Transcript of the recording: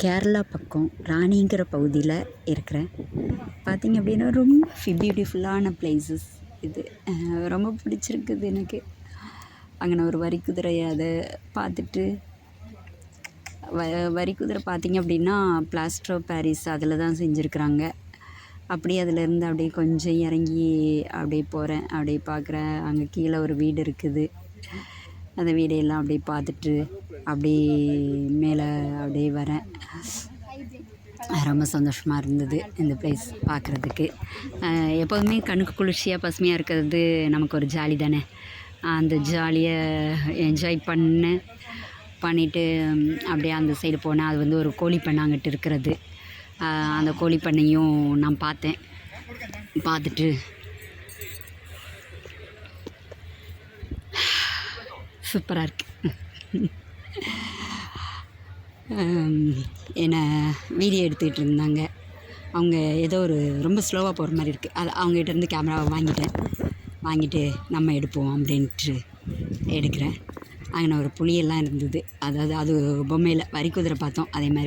கேரளா பக்கம் ராணிங்கிற பகுதியில் இருக்கிறேன். பார்த்திங்க அப்படின்னா ரொம்ப பியூட்டிஃபுல்லான பிளேசஸ் இது. ரொம்ப பிடிச்சிருக்குது எனக்கு. அங்கே நான் ஒரு வரிக்குதிரையை அதை பார்த்துட்டு வரிக்குதிரை பார்த்திங்க அப்படின்னா பிளாஸ்டர் ஆஃப் பாரிஸ் அதில் தான் செஞ்சுருக்குறாங்க. அப்படியே அதிலேருந்து அப்படியே கொஞ்சம் இறங்கி அப்படியே போகிறேன், அப்படியே பார்க்குறேன். அங்கே கீழே ஒரு வீடு இருக்குது. அந்த வீடையெல்லாம் அப்படியே பார்த்துட்டு அப்படியே மேலே அப்படியே வரேன். ரொம்ப சந்தோஷமாக இருந்தது இந்த பிளேஸ் பார்க்குறதுக்கு. எப்போதுமே கண்ணுக்கு குளிர்ச்சியாக பசுமையாக இருக்கிறது நமக்கு ஒரு ஜாலி தானே. அந்த ஜாலியை என்ஜாய் பண்ணிவிட்டு அப்படியே அந்த சைடு போனேன். அது வந்து ஒரு கோழி பண்ணை அங்கிட்டு இருக்கிறது. அந்த கோழி பண்ணையும் நான் பார்த்தேன். பார்த்துட்டு சூப்பராக இருக்குது. என்னை வீடியோ எடுத்துக்கிட்டு இருந்தாங்க. அவங்க ஏதோ ஒரு ரொம்ப ஸ்லோவாக போகிற மாதிரி இருக்குது. அது அவங்ககிட்டேருந்து கேமராவை வாங்கிட்டு நம்ம எடுப்போம் அப்படின்ட்டு எடுக்கிறேன். அங்கே ஒரு புளியெல்லாம் இருந்தது. அதாவது அது பொம்மையில் வரிக்குதிரை பார்த்தோம். அதே மாதிரி